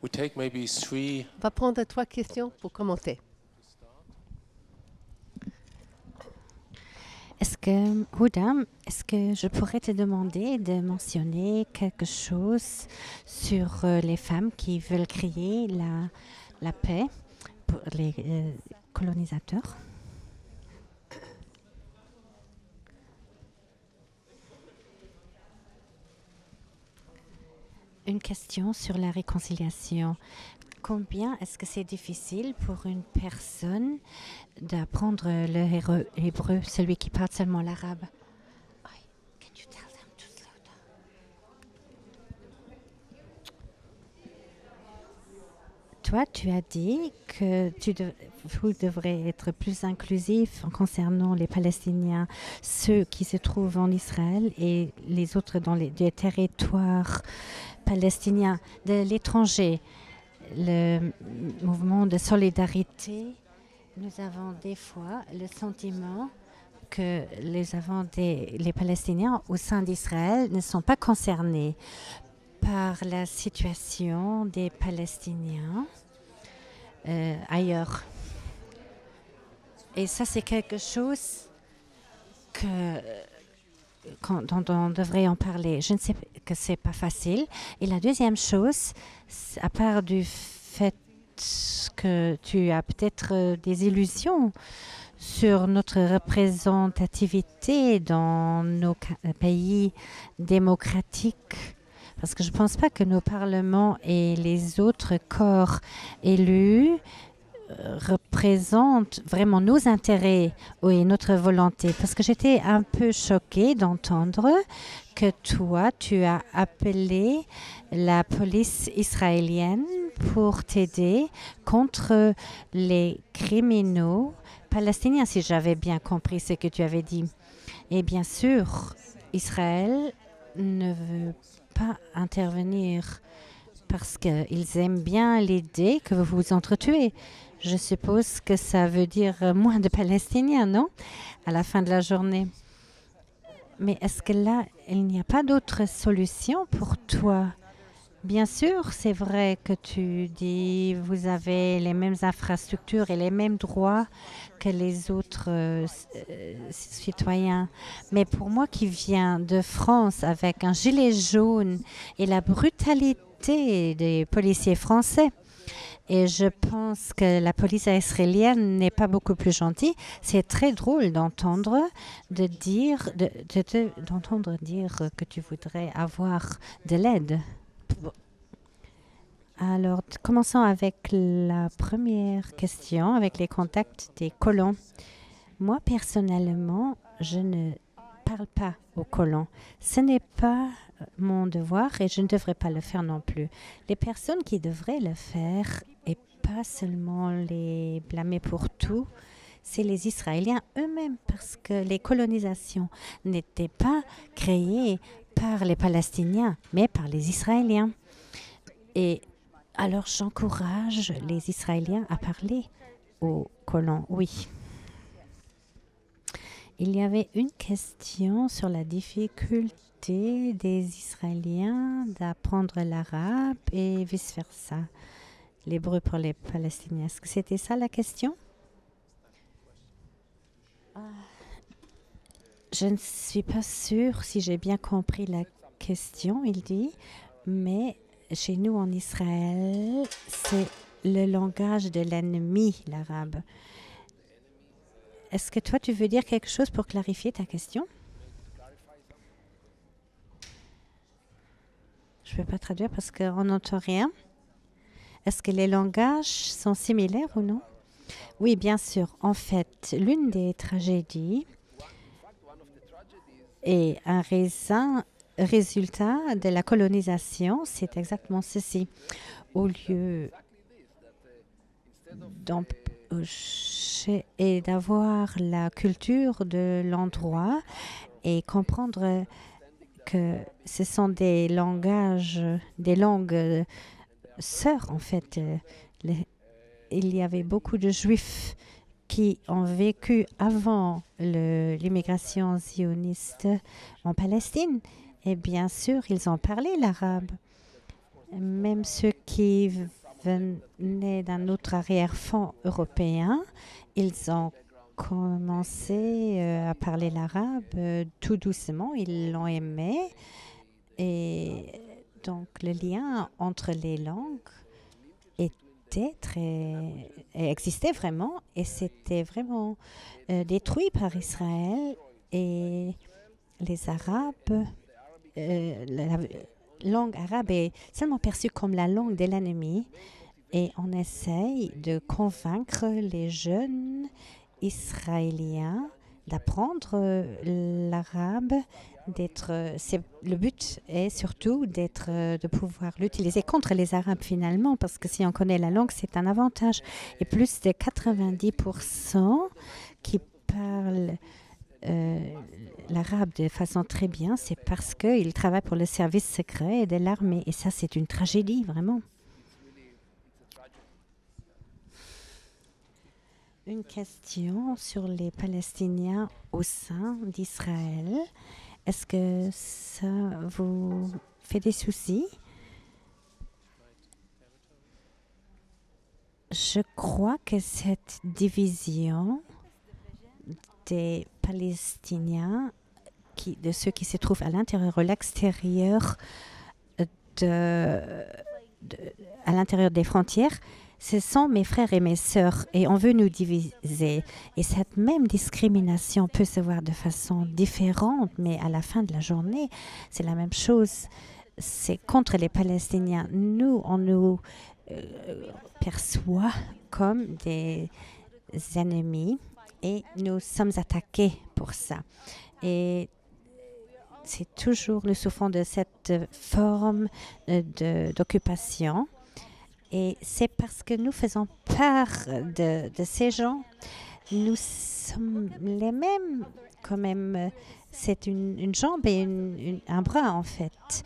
On va prendre 3 questions pour commenter. Houda, est-ce que je pourrais te demander de mentionner quelque chose sur les femmes qui veulent créer la paix pour les colonisateurs? Une question sur la réconciliation. Combien est-ce que c'est difficile pour une personne d'apprendre le hébreu, celui qui parle seulement l'arabe? Can you tell them to slow down? Toi, tu as dit que vous devrez être plus inclusif en concernant les Palestiniens, ceux qui se trouvent en Israël et les autres dans les territoires palestiniens de l'étranger. Le mouvement de solidarité, nous avons des fois le sentiment que les Palestiniens au sein d'Israël ne sont pas concernés par la situation des Palestiniens ailleurs. Et ça, c'est quelque chose dont on devrait en parler. Je ne sais que c'est pas facile. Et la deuxième chose, à part du fait que tu as peut-être des illusions sur notre représentativité dans nos pays démocratiques, parce que je ne pense pas que nos parlements et les autres corps élus représente vraiment nos intérêts et notre volonté. Parce que j'étais un peu choquée d'entendre que toi, tu as appelé la police israélienne pour t'aider contre les criminels palestiniens, si j'avais bien compris ce que tu avais dit. Et bien sûr, Israël ne veut pas intervenir parce qu'ils aiment bien l'idée que vous vous entretuez. Je suppose que ça veut dire moins de Palestiniens, non? À la fin de la journée. Mais est-ce que là, il n'y a pas d'autre solution pour toi? Bien sûr, c'est vrai que tu dis vous avez les mêmes infrastructures et les mêmes droits que les autres citoyens. Mais pour moi qui viens de France avec un gilet jaune et la brutalité des policiers français, et je pense que la police israélienne n'est pas beaucoup plus gentille. C'est très drôle d'entendre dire que tu voudrais avoir de l'aide. Alors, commençons avec la première question, avec les contacts des colons. Moi, personnellement, je ne parle pas aux colons. Ce n'est pas mon devoir et je ne devrais pas le faire non plus. Les personnes qui devraient le faire, et pas seulement les blâmer pour tout, c'est les Israéliens eux-mêmes, parce que les colonisations n'étaient pas créées par les Palestiniens, mais par les Israéliens. Et alors, j'encourage les Israéliens à parler aux colons, oui. Il y avait une question sur la difficulté des Israéliens d'apprendre l'arabe et vice-versa, l'hébreu pour les Palestiniens. Est-ce que c'était ça la question? Je ne suis pas sûre si j'ai bien compris la question, il dit, mais chez nous en Israël, c'est le langage de l'ennemi, l'arabe. Est-ce que toi, tu veux dire quelque chose pour clarifier ta question? Je ne peux pas traduire parce qu'on n'entend rien. Est-ce que les langages sont similaires ou non? Oui, bien sûr. En fait, l'une des tragédies est un résultat de la colonisation, c'est exactement ceci. Au lieu et d'avoir la culture de l'endroit et comprendre que ce sont des langues sœurs en fait. Il y avait beaucoup de Juifs qui ont vécu avant l'immigration zioniste en Palestine. Et bien sûr, ils ont parlé l'arabe. Même ceux qui venaient d'un autre arrière-fond européen. Ils ont commencé à parler l'arabe tout doucement, ils l'ont aimé. Et donc le lien entre les langues existait vraiment et c'était vraiment détruit par Israël et les Arabes. La langue arabe est seulement perçue comme la langue de l'ennemi et on essaye de convaincre les jeunes Israéliens d'apprendre l'arabe. Le but est surtout de pouvoir l'utiliser contre les Arabes finalement, parce que si on connaît la langue, c'est un avantage. Et plus de 90% qui parlent l'arabe de façon très bien, c'est parce qu'ils travaillent pour le service secret de l'armée. Et ça, c'est une tragédie, vraiment. Une question sur les Palestiniens au sein d'Israël. Est-ce que ça vous fait des soucis? Je crois que cette division des Palestiniens, de ceux qui se trouvent à l'intérieur ou à l'extérieur à l'intérieur des frontières, ce sont mes frères et mes sœurs et on veut nous diviser. Et cette même discrimination peut se voir de façon différente, mais à la fin de la journée, c'est la même chose. C'est contre les Palestiniens. Nous, on nous perçoit comme des ennemis et nous sommes attaqués pour ça. Et c'est toujours le souffrant de cette forme d'occupation. Et c'est parce que nous faisons part de ces gens. Nous sommes les mêmes quand même. C'est une jambe et un bras en fait.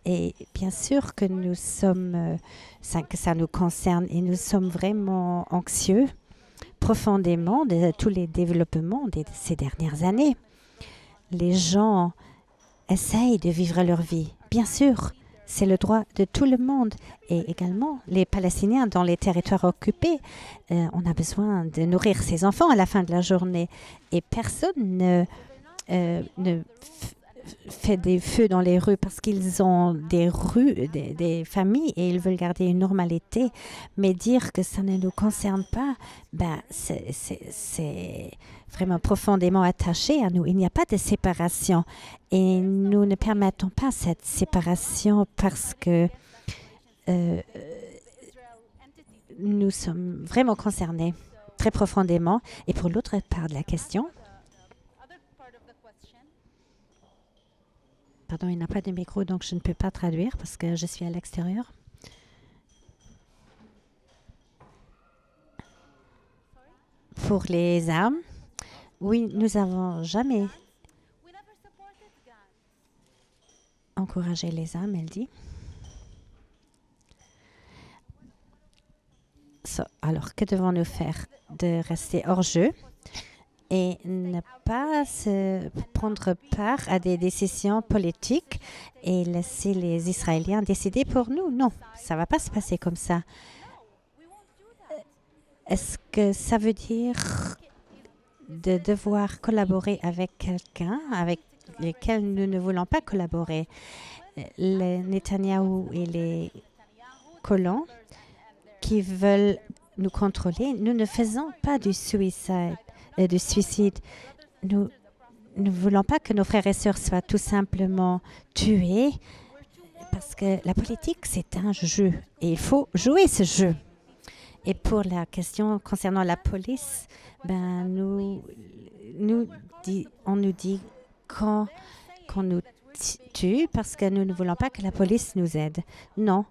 Et bien sûr que nous sommes, que ça nous concerne et nous sommes vraiment anxieux profondément de tous les développements de ces dernières années. Les gens essayent de vivre leur vie, bien sûr. C'est le droit de tout le monde et également les Palestiniens dans les territoires occupés. On a besoin de nourrir ses enfants à la fin de la journée et personne ne fait des feux dans les rues parce qu'ils ont des familles et ils veulent garder une normalité. Mais dire que ça ne nous concerne pas, c'est vraiment profondément attaché à nous. Il n'y a pas de séparation et nous ne permettons pas cette séparation parce que nous sommes vraiment concernés très profondément. Et pour l'autre part de la question, pardon, il n'y a pas de micro, donc je ne peux pas traduire parce que je suis à l'extérieur. Pour les armes, oui, nous n'avons jamais encouragé les armes, elle dit. Alors, que devons-nous faire? De rester hors jeu et ne pas prendre part à des décisions politiques et laisser les Israéliens décider pour nous. Non, ça ne va pas se passer comme ça. Est-ce que ça veut dire de devoir collaborer avec quelqu'un avec lequel nous ne voulons pas collaborer? Les Netanyahou et les colons qui veulent nous contrôler, nous ne faisons pas du suicide. Nous ne voulons pas que nos frères et sœurs soient tout simplement tués parce que la politique, c'est un jeu et il faut jouer ce jeu. Et pour la question concernant la police, on nous dit qu'on nous tue parce que nous ne voulons pas que la police nous aide. Non.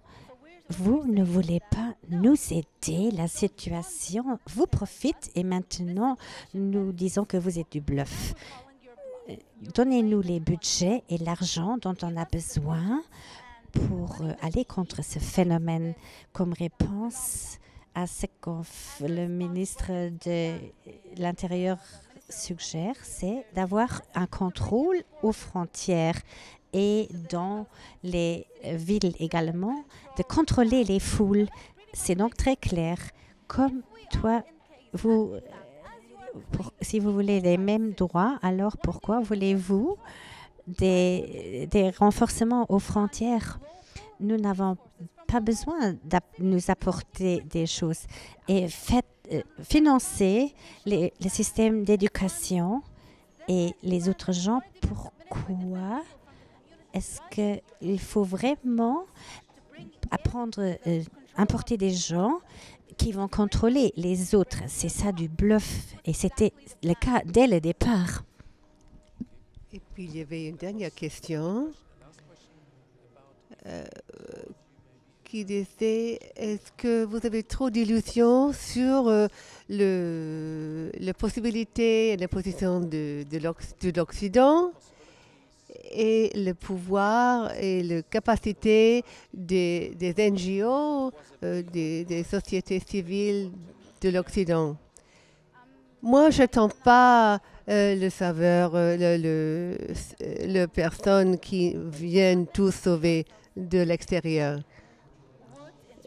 Vous ne voulez pas nous aider, la situation vous profite et maintenant nous disons que vous êtes du bluff. Donnez-nous les budgets et l'argent dont on a besoin pour aller contre ce phénomène comme réponse à ce que le ministre de l'Intérieur suggère, c'est d'avoir un contrôle aux frontières et dans les villes également, de contrôler les foules. C'est donc très clair. Comme toi, si vous voulez les mêmes droits, alors pourquoi voulez-vous des renforcements aux frontières? Nous n'avons pas besoin de nous apporter des choses. Et financer les systèmes d'éducation et les autres gens, pourquoi est-ce qu'il faut vraiment importer des gens qui vont contrôler les autres? C'est ça du bluff. Et c'était le cas dès le départ. Et puis, il y avait une dernière question qui disait, est-ce que vous avez trop d'illusions sur la possibilité et la position de l'Occident et le pouvoir et la capacité des NGO, des sociétés civiles de l'Occident? Moi, je n'attends pas le sauveur, le personne qui viennent tout sauver de l'extérieur.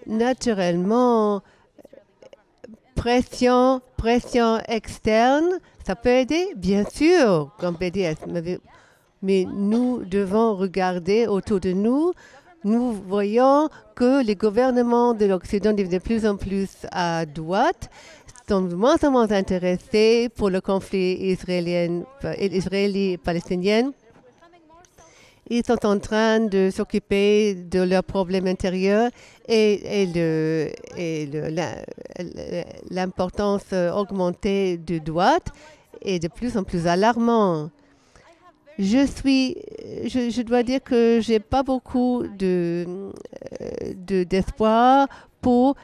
Naturellement, pression externe, ça peut aider, bien sûr, comme BDS. Mais nous devons regarder autour de nous. Nous voyons que les gouvernements de l'Occident deviennent de plus en plus à droite, sont de moins en moins intéressés pour le conflit israéli-palestinien. Ils sont en train de s'occuper de leurs problèmes intérieurs et l'importance augmentée de droite est de plus en plus alarmant. Je dois dire que je n'ai pas beaucoup d'espoir pour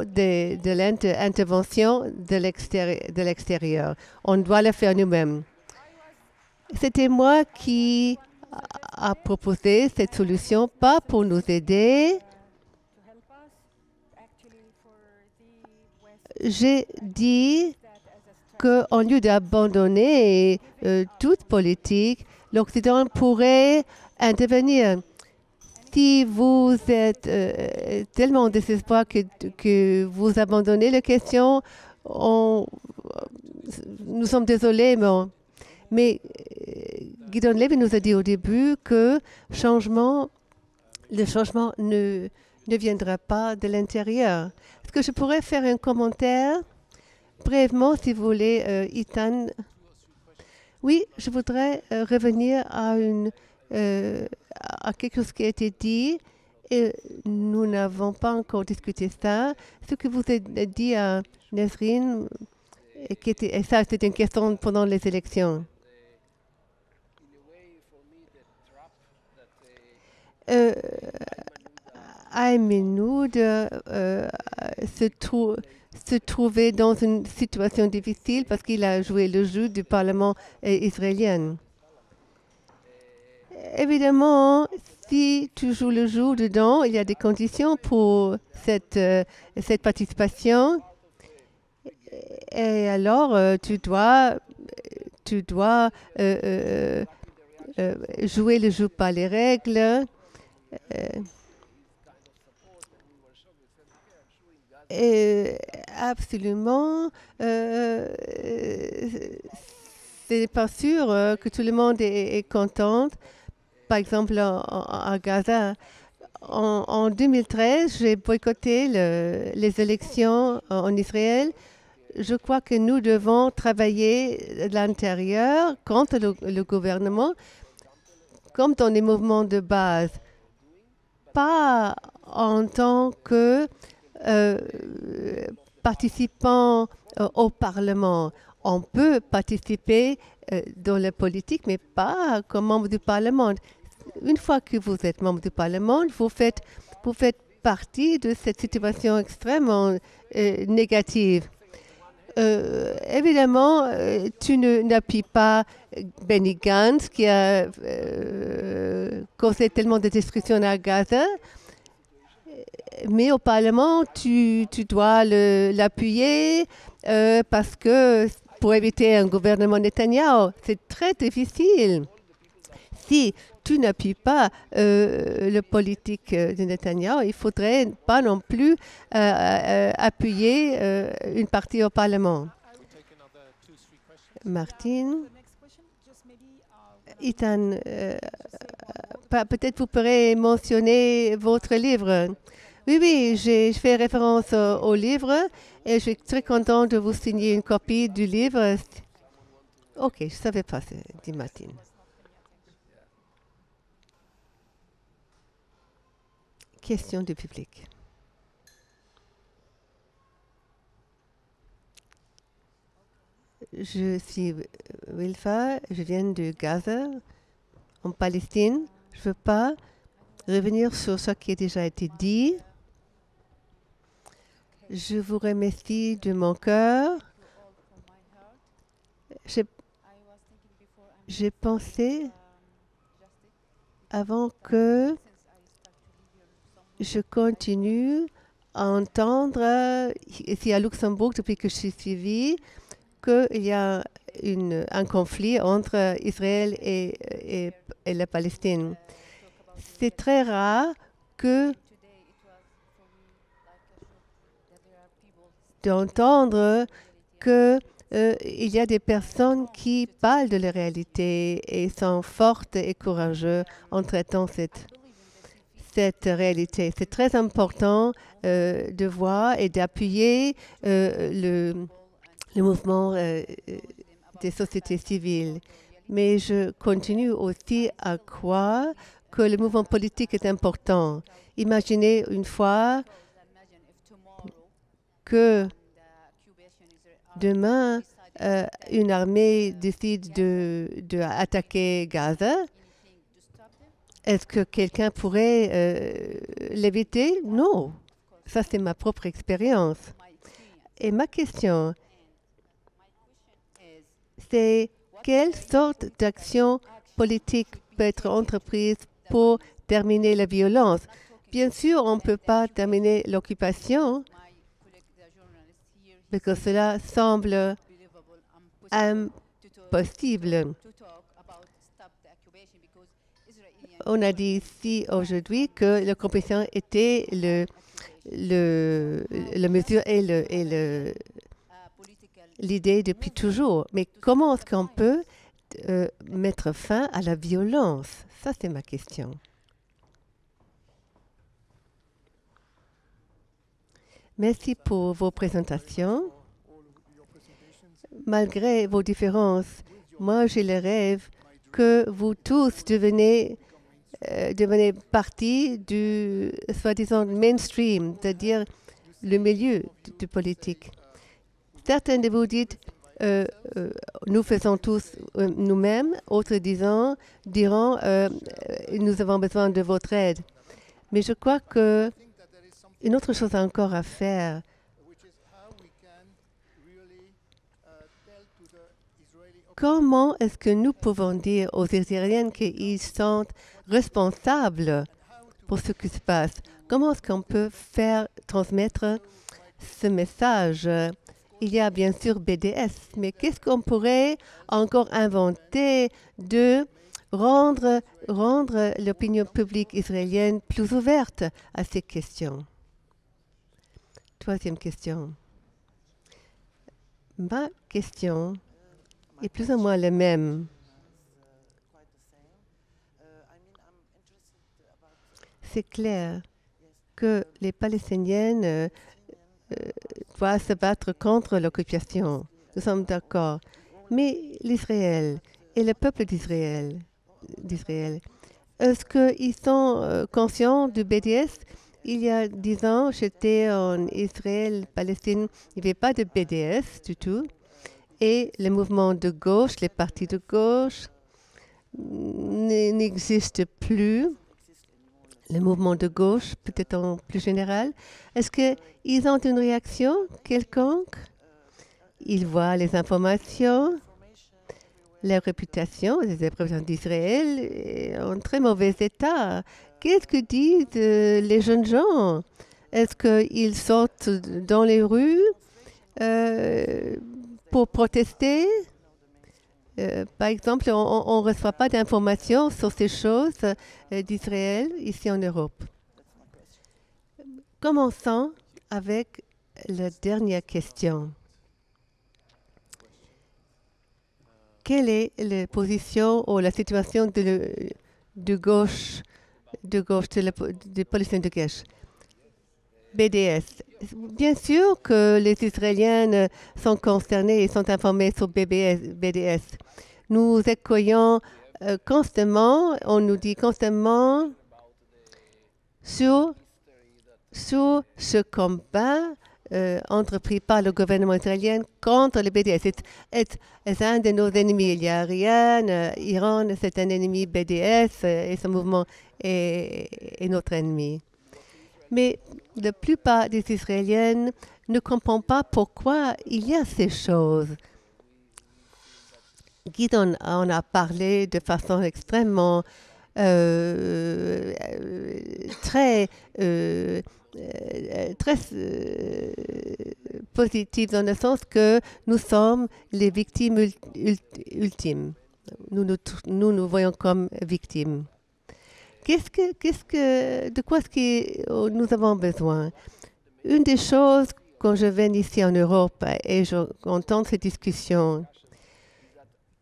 l'intervention de l'extérieur. On doit le faire nous-mêmes. C'était moi qui a proposé cette solution, pas pour nous aider. J'ai dit qu'en lieu d'abandonner toute politique, l'Occident pourrait intervenir. Si vous êtes tellement en désespoir que vous abandonnez la question, nous sommes désolés, mais Gideon Levy nous a dit au début que le changement ne viendra pas de l'intérieur. Est-ce que je pourrais faire un commentaire brièvement, si vous voulez, Ethan? Oui, je voudrais revenir à quelque chose qui a été dit. Et nous n'avons pas encore discuté ça. Ce que vous avez dit à Nesrine, et ça, c'était une question pendant les élections. Aymenou se trouvait dans une situation difficile parce qu'il a joué le jeu du Parlement israélien. Évidemment, si tu joues le jeu dedans, il y a des conditions pour cette participation. Et alors, tu dois jouer le jeu par les règles. Absolument. C'est pas sûr que tout le monde est content. Par exemple, à Gaza, en 2013, j'ai boycotté les élections en Israël. Je crois que nous devons travailler de l'intérieur contre le gouvernement, comme dans les mouvements de base, pas en tant que participants au Parlement. On peut participer dans la politique, mais pas comme membre du Parlement. Une fois que vous êtes membre du Parlement, vous faites partie de cette situation extrêmement négative. Évidemment, tu n'appuies pas Benny Gantz qui a causé tellement de destruction à Gaza, mais au Parlement, tu dois l'appuyer parce que pour éviter un gouvernement Netanyahou. C'est très difficile. Si tu n'appuies pas le politique de Netanyahou, il ne faudrait pas non plus appuyer une partie au Parlement. Martine, Ethan, peut-être vous pourrez mentionner votre livre. Oui, j'ai fait référence au livre et je suis très contente de vous signer une copie du livre. Ok, je ne savais pas, dit Martine. Question du public. Je suis Wilfa, je viens de Gaza, en Palestine. Je ne veux pas revenir sur ce qui a déjà été dit. Je vous remercie de mon cœur. J'ai pensé, avant que je continue à entendre, ici à Luxembourg, depuis que je suis suivie, qu'il y a un conflit entre Israël et la Palestine. C'est très rare d'entendre qu'il y a des personnes qui parlent de la réalité et sont fortes et courageuses en traitant cette réalité. C'est très important de voir et d'appuyer le mouvement des sociétés civiles. Mais je continue aussi à croire que le mouvement politique est important. Imaginez une fois que demain, une armée décide d'attaquer Gaza. Est-ce que quelqu'un pourrait l'éviter? Non. Ça, c'est ma propre expérience. Et ma question, c'est quelle sorte d'action politique peut être entreprise pour terminer la violence? Bien sûr, on ne peut pas terminer l'occupation, parce que cela semble impossible. On a dit ici aujourd'hui que l'occupation était la mesure et l'idée depuis toujours. Mais comment est-ce qu'on peut mettre fin à la violence? Ça, c'est ma question. Merci pour vos présentations. Malgré vos différences, moi, j'ai le rêve que vous tous devenez partie du soi-disant mainstream, c'est-à-dire le milieu du politique. Certains de vous dites nous faisons tous nous-mêmes, autres diront nous avons besoin de votre aide. Mais je crois que une autre chose encore à faire, comment est-ce que nous pouvons dire aux Israéliens qu'ils sont responsables pour ce qui se passe? Comment est-ce qu'on peut faire transmettre ce message? Il y a bien sûr BDS, mais qu'est-ce qu'on pourrait encore inventer de rendre l'opinion publique israélienne plus ouverte à ces questions? Troisième question. Ma question est plus ou moins la même. C'est clair que les Palestiniennes doivent se battre contre l'occupation. Nous sommes d'accord. Mais l'Israël et le peuple d'Israël, est-ce qu'ils sont conscients du BDS? Il y a 10 ans, j'étais en Israël, Palestine, il n'y avait pas de BDS du tout. Et le mouvement de gauche, les partis de gauche n'existent plus. Le mouvement de gauche, peut-être en plus général. Est-ce qu'ils ont une réaction quelconque? Ils voient les informations, la réputation des représentants d'Israël est en très mauvais état. Qu'est-ce que disent les jeunes gens? Est-ce qu'ils sortent dans les rues pour protester. Par exemple, on ne reçoit pas d'informations sur ces choses d'Israël ici en Europe. Commençons avec la dernière question. Quelle est la position ou la situation de gauche des Palestiniens de gauche? BDS. Bien sûr que les Israéliens sont concernés et sont informés sur BDS. Nous accueillons constamment, on nous dit constamment sur ce combat entrepris par le gouvernement israélien contre le BDS. C'est un de nos ennemis. Il y a rien. Iran, c'est un ennemi BDS et ce mouvement est notre ennemi. Mais la plupart des Israéliens ne comprennent pas pourquoi il y a ces choses. Guidon en a parlé de façon extrêmement très positive dans le sens que nous sommes les victimes ultimes. Nous nous voyons comme victimes. De quoi est-ce que nous avons besoin? Une des choses, quand je viens ici en Europe et j'entends ces discussions,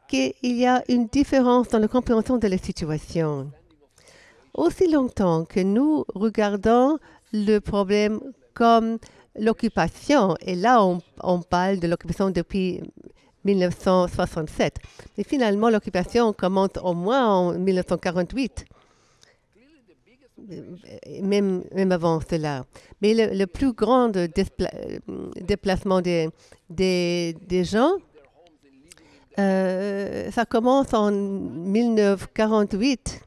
qu'il y a une différence dans la compréhension de la situation. Aussi longtemps que nous regardons le problème comme l'occupation, et là on parle de l'occupation depuis 1967, mais finalement l'occupation commence au moins en 1948. Même avant cela. Mais le plus grand déplacement des gens, ça commence en 1948.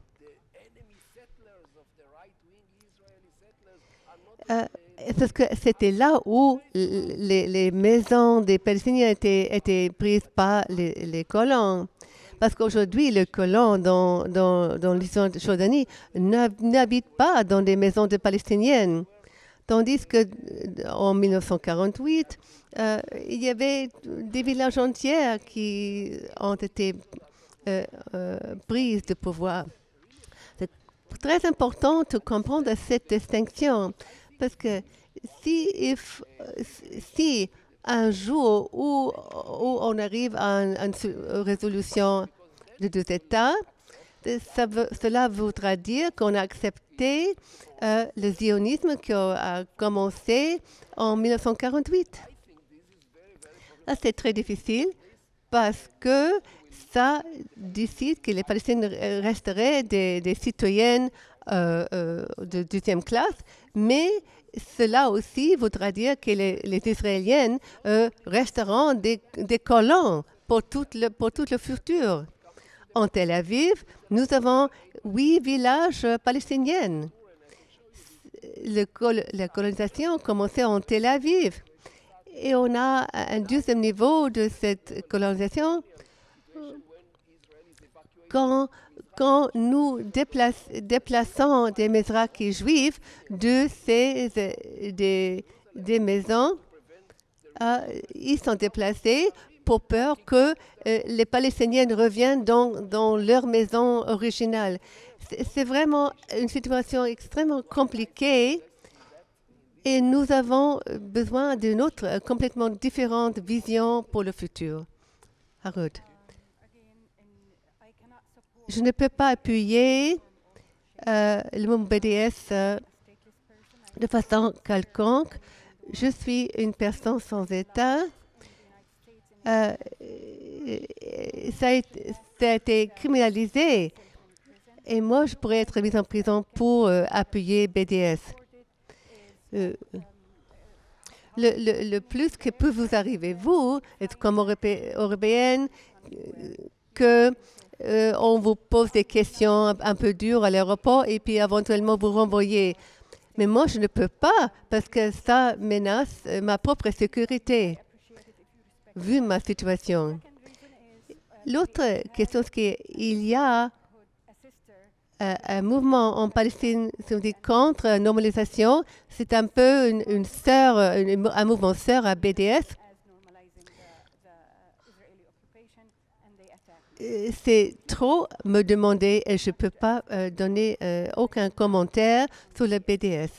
Parce que c'était là où les maisons des Palestiniens étaient prises par les colons. Parce qu'aujourd'hui, les colons dans l'histoire de Jordanie n'habitent pas dans des maisons de Palestiniennes. Tandis qu'en 1948, il y avait des villages entiers qui ont été pris de pouvoir. C'est très important de comprendre cette distinction. Parce que si un jour où on arrive à une résolution de deux États, cela voudra dire qu'on a accepté le zionisme qui a commencé en 1948. Là, c'est très difficile parce que ça décide que les Palestiniens resteraient des citoyennes de deuxième classe, mais cela aussi voudra dire que les Israéliennes resteront des colons pour tout le futur. En Tel Aviv, nous avons 8 villages palestiniens. La colonisation a commencé en Tel Aviv. Et on a un deuxième niveau de cette colonisation quand nous déplaçons des Mizrahi juifs de des maisons, ils sont déplacés pour peur que les Palestiniens reviennent dans leur maison originale. C'est vraiment une situation extrêmement compliquée et nous avons besoin d'une autre, complètement différente vision pour le futur. Harud. Je ne peux pas appuyer le mouvement BDS de façon quelconque. Je suis une personne sans État. Ça a été criminalisé. Et moi, je pourrais être mise en prison pour appuyer BDS. Le plus que peut vous arriver, vous, comme Européenne, que on vous pose des questions un peu dures à l'aéroport et puis éventuellement vous renvoyer. Mais moi, je ne peux pas parce que ça menace ma propre sécurité, vu ma situation. L'autre question, c'est qu'il y a un mouvement en Palestine contre la normalisation. C'est un peu un mouvement sœur à BDS. c'est trop me demander et je ne peux pas donner aucun commentaire sur le BDS.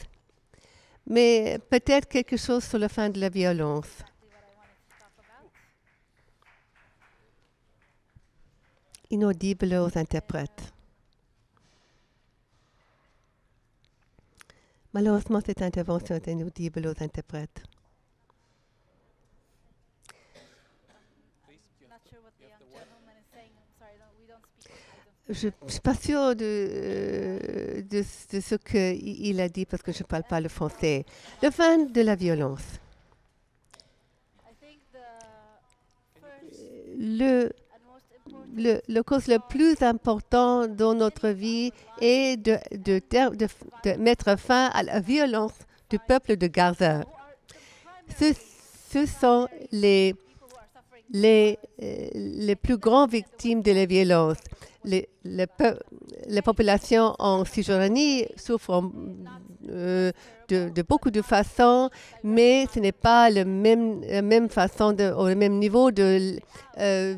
Mais peut-être quelque chose sur la fin de la violence. Inaudible aux interprètes. Malheureusement, cette intervention est inaudible aux interprètes. Je ne suis pas sûre de ce qu'il a dit parce que je ne parle pas le français. La fin de la violence. Le cause le plus important dans notre vie est de mettre fin à la violence du peuple de Gaza. Ce sont les plus grandes victimes de la violence. Les populations en Cisjordanie souffrent de beaucoup de façons, mais ce n'est pas la même façon, au même niveau de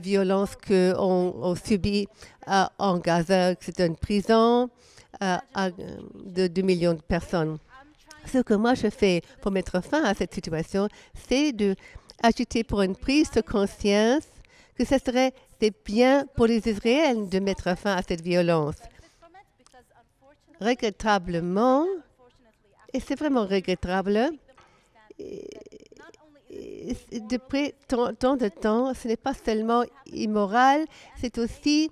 violence qu'on subit en Gaza. C'est une prison de 2 millions de personnes. Ce que moi je fais pour mettre fin à cette situation, c'est d'agiter pour une prise de conscience que ce serait bien pour les Israéliens de mettre fin à cette violence. Regrettablement, et c'est vraiment regrettable, depuis tant de temps, ce n'est pas seulement immoral, c'est aussi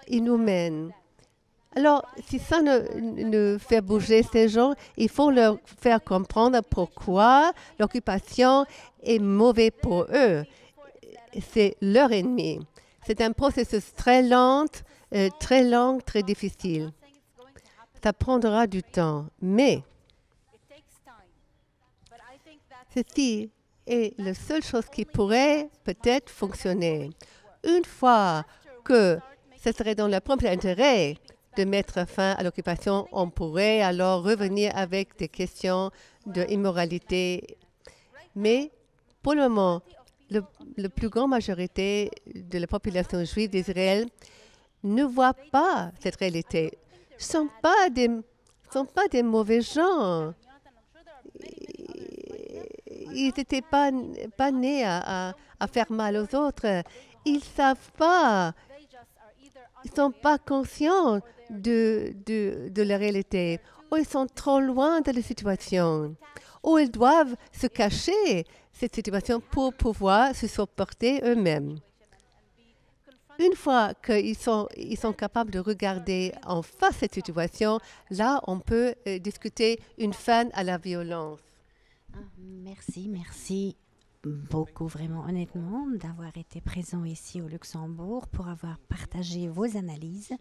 inhumain. Alors, si ça ne fait bouger ces gens, il faut leur faire comprendre pourquoi l'occupation est mauvaise pour eux. C'est leur ennemi. C'est un processus très lent, très difficile. Ça prendra du temps, mais ceci est la seule chose qui pourrait peut-être fonctionner. Une fois que ce serait dans leur propre intérêt de mettre fin à l'occupation, on pourrait alors revenir avec des questions d'immoralité. Mais pour le moment, la plus grande majorité de la population juive d'Israël ne voit pas cette réalité. Ce ne sont pas des mauvais gens. Ils n'étaient pas nés à faire mal aux autres. Ils ne savent pas. Ils ne sont pas conscients de la réalité. Ou ils sont trop loin de la situation. Ou ils doivent se cacher cette situation pour pouvoir se supporter eux-mêmes. Une fois qu'ils sont capables de regarder en face cette situation, là, on peut discuter une fin à la violence. Merci beaucoup, vraiment, honnêtement, d'avoir été présent ici au Luxembourg pour avoir partagé vos analyses.